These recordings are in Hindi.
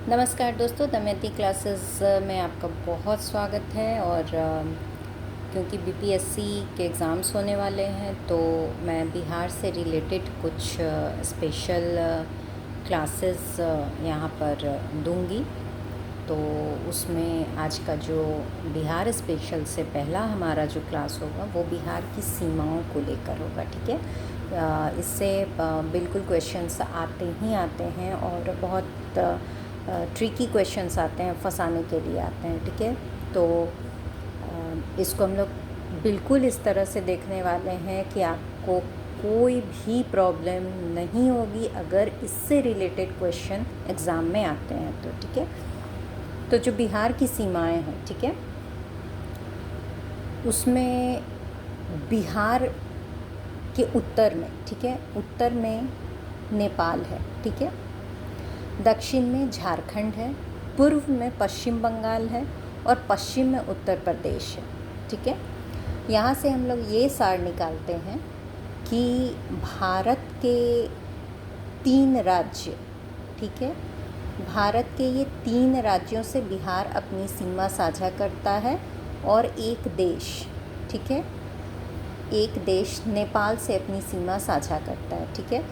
नमस्कार दोस्तों, दमयंती क्लासेस में आपका बहुत स्वागत है। और क्योंकि बीपीएससी के एग्ज़ाम्स होने वाले हैं तो मैं बिहार से रिलेटेड कुछ स्पेशल क्लासेस यहाँ पर दूंगी। तो उसमें आज का जो बिहार स्पेशल से पहला हमारा जो क्लास होगा वो बिहार की सीमाओं को लेकर होगा। ठीक है, इससे बिल्कुल क्वेश्चंस आते ही आते हैं और बहुत ट्रिकी क्वेश्चंस आते हैं, फंसाने के लिए आते हैं। ठीक है, तो इसको हम लोग बिल्कुल इस तरह से देखने वाले हैं कि आपको कोई भी प्रॉब्लम नहीं होगी अगर इससे रिलेटेड क्वेश्चन एग्ज़ाम में आते हैं तो। ठीक है, तो जो बिहार की सीमाएं हैं, ठीक है, उसमें बिहार के उत्तर में, ठीक है, उत्तर में नेपाल है, ठीक है, दक्षिण में झारखंड है, पूर्व में पश्चिम बंगाल है और पश्चिम में उत्तर प्रदेश है। ठीक है, यहाँ से हम लोग ये सार निकालते हैं कि भारत के 3 राज्य, ठीक है, भारत के ये 3 राज्यों से बिहार अपनी सीमा साझा करता है और एक देश, ठीक है, एक देश नेपाल से अपनी सीमा साझा करता है। ठीक है,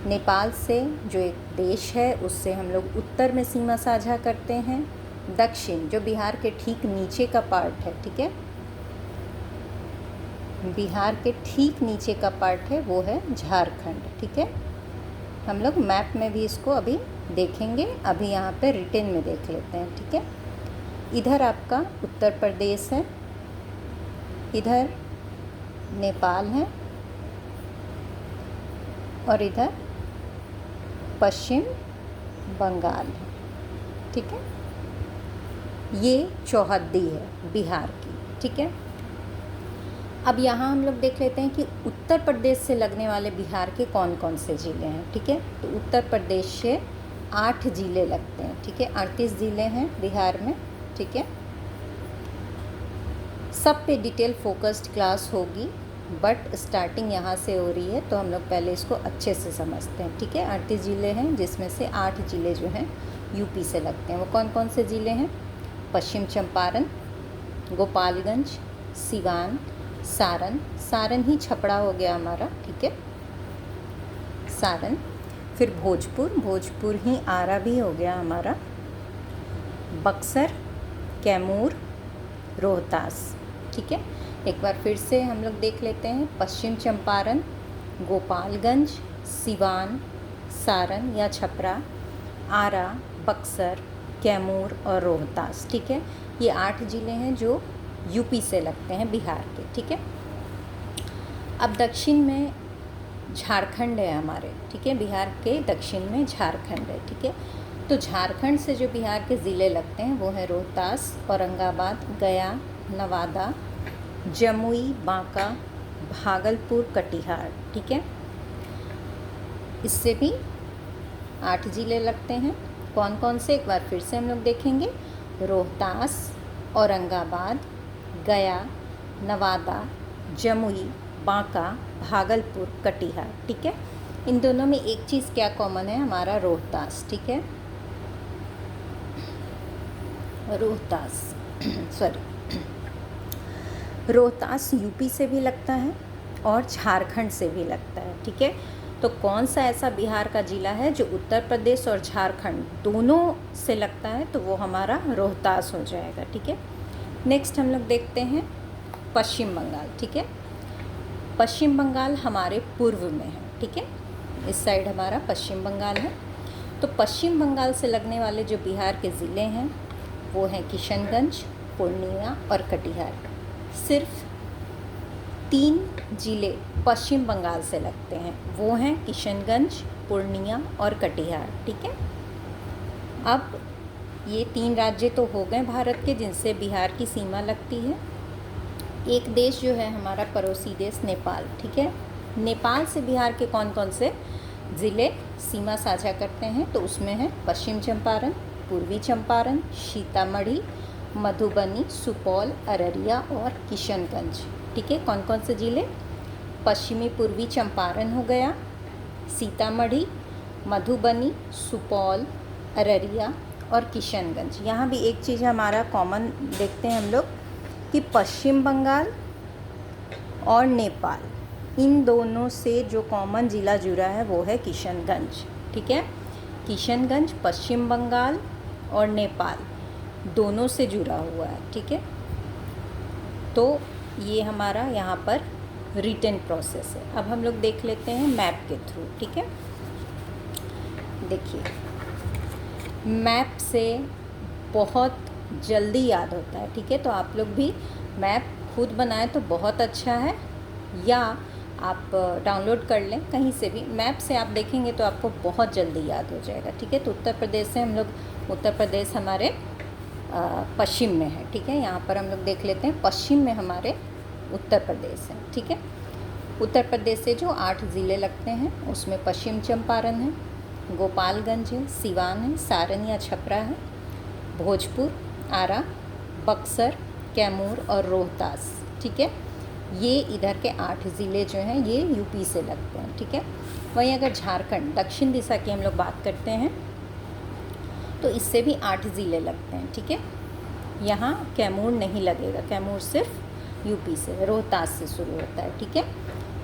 नेपाल से जो एक देश है उससे हम लोग उत्तर में सीमा साझा करते हैं। दक्षिण जो बिहार के ठीक नीचे का पार्ट है, ठीक है, बिहार के ठीक नीचे का पार्ट है वो है झारखंड। ठीक है, हम लोग मैप में भी इसको अभी देखेंगे, अभी यहाँ पे रिटेन में देख लेते हैं। ठीक है, इधर आपका उत्तर प्रदेश है, इधर नेपाल है और इधर पश्चिम बंगाल है। ठीक है, ये चौहद्दी है बिहार की। ठीक है, अब यहाँ हम लोग देख लेते हैं कि उत्तर प्रदेश से लगने वाले बिहार के कौन कौन से ज़िले हैं। ठीक है, तो उत्तर प्रदेश से 8 ज़िले लगते हैं। ठीक है, 38 ज़िले हैं बिहार में। ठीक है, सब पे डिटेल फोकस्ड क्लास होगी, बट स्टार्टिंग यहाँ से हो रही है तो हम लोग पहले इसको अच्छे से समझते हैं। ठीक है, 38 ज़िले हैं जिसमें से 8 ज़िले जो हैं यूपी से लगते हैं। वो कौन कौन से ज़िले हैं? पश्चिम चंपारण, गोपालगंज, सिवान, सारण, सारण ही छपरा हो गया हमारा। ठीक है, सारण, फिर भोजपुर, भोजपुर ही आरा भी हो गया हमारा, बक्सर, कैमूर, रोहतास। ठीक है, एक बार फिर से हम लोग देख लेते हैं। पश्चिम चंपारण, गोपालगंज, सिवान, सारण या छपरा, आरा, बक्सर, कैमूर और रोहतास। ठीक है, ये 8 ज़िले हैं जो यूपी से लगते हैं बिहार के। ठीक है, अब दक्षिण में झारखंड है हमारे। ठीक है, बिहार के दक्षिण में झारखंड है। ठीक है, तो झारखंड से जो बिहार के ज़िले लगते हैं वो है रोहतास, औरंगाबाद, गया, नवादा, जमुई, बांका, भागलपुर, कटिहार। ठीक है, इससे भी 8 ज़िले लगते हैं। कौन कौन से, एक बार फिर से हम लोग देखेंगे। रोहतास, औरंगाबाद, गया, नवादा, जमुई, बांका, भागलपुर, कटिहार। ठीक है, इन दोनों में एक चीज़ क्या कॉमन है? हमारा रोहतास। ठीक है, रोहतास सॉरी रोहतास यूपी से भी लगता है और झारखंड से भी लगता है। ठीक है, तो कौन सा ऐसा बिहार का ज़िला है जो उत्तर प्रदेश और झारखंड दोनों से लगता है? तो वो हमारा रोहतास हो जाएगा। ठीक है, नेक्स्ट हम लोग देखते हैं पश्चिम बंगाल। ठीक है, पश्चिम बंगाल हमारे पूर्व में है। ठीक है, इस साइड हमारा पश्चिम बंगाल है। तो पश्चिम बंगाल से लगने वाले जो बिहार के ज़िले हैं वो हैं किशनगंज, पूर्णिया और कटिहार। सिर्फ 3 ज़िले पश्चिम बंगाल से लगते हैं, वो हैं किशनगंज, पूर्णिया और कटिहार। ठीक है, अब ये 3 राज्य तो हो गए भारत के जिनसे बिहार की सीमा लगती है। एक देश जो है हमारा पड़ोसी देश नेपाल। ठीक है, नेपाल से बिहार के कौन कौन से ज़िले सीमा साझा करते हैं? तो उसमें है पश्चिम चंपारण, पूर्वी चंपारण, सीतामढ़ी, मधुबनी, सुपौल, अररिया और किशनगंज। ठीक है, कौन कौन से ज़िले? पश्चिमी पूर्वी चंपारण हो गया, सीतामढ़ी, मधुबनी, सुपौल, अररिया और किशनगंज। यहाँ भी एक चीज़ हमारा कॉमन देखते हैं हम लोग कि पश्चिम बंगाल और नेपाल, इन दोनों से जो कॉमन ज़िला जुड़ा है वो है किशनगंज। ठीक है, किशनगंज पश्चिम बंगाल और नेपाल दोनों से जुड़ा हुआ है। ठीक है, तो ये हमारा यहाँ पर रिटन प्रोसेस है। अब हम लोग देख लेते हैं मैप के थ्रू। ठीक है, देखिए मैप से बहुत जल्दी याद होता है। ठीक है, तो आप लोग भी मैप खुद बनाएं तो बहुत अच्छा है, या आप डाउनलोड कर लें कहीं से भी। मैप से आप देखेंगे तो आपको बहुत जल्दी याद हो जाएगा। ठीक है, तो उत्तर प्रदेश से हम लोग, उत्तर प्रदेश हमारे पश्चिम में है। ठीक है, यहाँ पर हम लोग देख लेते हैं पश्चिम में हमारे उत्तर प्रदेश है। ठीक है, उत्तर प्रदेश से जो 8 ज़िले लगते हैं उसमें पश्चिम चंपारण है, गोपालगंज है, सिवान है, सारण या छपरा है, भोजपुर, आरा, बक्सर, कैमूर और रोहतास। ठीक है, ये इधर के 8 ज़िले जो हैं ये यूपी से लगते हैं। ठीक है, वहीं अगर झारखंड दक्षिण दिशा की हम लोग बात करते हैं तो इससे भी 8 ज़िले लगते हैं। ठीक है, यहाँ कैमूर नहीं लगेगा, कैमूर सिर्फ यूपी से, रोहतास से शुरू होता है। ठीक है,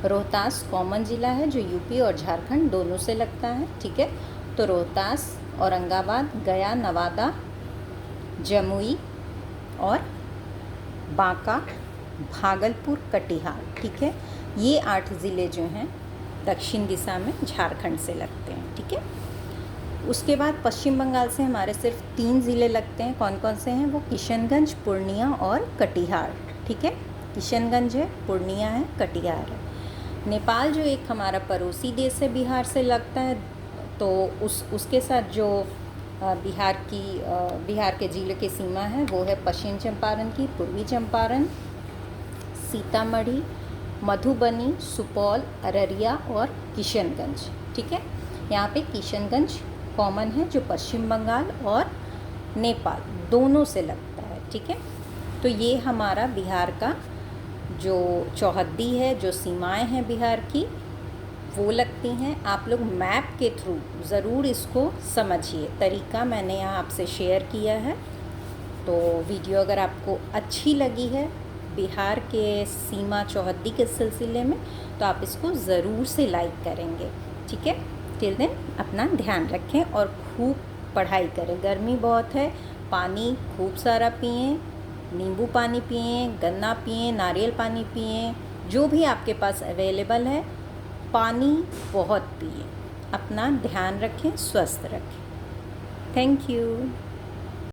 रोहतास कॉमन ज़िला है जो यूपी और झारखंड दोनों से लगता है। ठीक है, तो रोहतास औरंगाबाद, गया, नवादा, जमुई और बांका, भागलपुर, कटिहार। ठीक है, ये 8 ज़िले जो हैं दक्षिण दिशा में झारखंड से लगते हैं। ठीक है, उसके बाद पश्चिम बंगाल से हमारे सिर्फ 3 ज़िले लगते हैं। कौन कौन से हैं वो? किशनगंज, पूर्णिया और कटिहार। ठीक है, किशनगंज है, पूर्णिया है, कटिहार है। नेपाल जो एक हमारा पड़ोसी देश है बिहार से लगता है, तो उसके साथ जो बिहार के ज़िले की सीमा है वो है पश्चिम चंपारण की, पूर्वी चंपारण, सीतामढ़ी, मधुबनी, सुपौल, अररिया और किशनगंज। ठीक है, यहाँ पे किशनगंज कॉमन है जो पश्चिम बंगाल और नेपाल दोनों से लगता है। ठीक है, तो ये हमारा बिहार का जो चौहद्दी है, जो सीमाएं हैं बिहार की, वो लगती हैं। आप लोग मैप के थ्रू ज़रूर इसको समझिए। तरीका मैंने यहाँ आपसे शेयर किया है। तो वीडियो अगर आपको अच्छी लगी है बिहार के सीमा चौहद्दी के सिलसिले में, तो आप इसको ज़रूर से लाइक करेंगे। ठीक है, टिल देन अपना ध्यान रखें और खूब पढ़ाई करें। गर्मी बहुत है, पानी खूब सारा पिएं, नींबू पानी पिएं, गन्ना पिएं, नारियल पानी पिएं, जो भी आपके पास अवेलेबल है, पानी बहुत पिएं। अपना ध्यान रखें, स्वस्थ रखें। Thank you.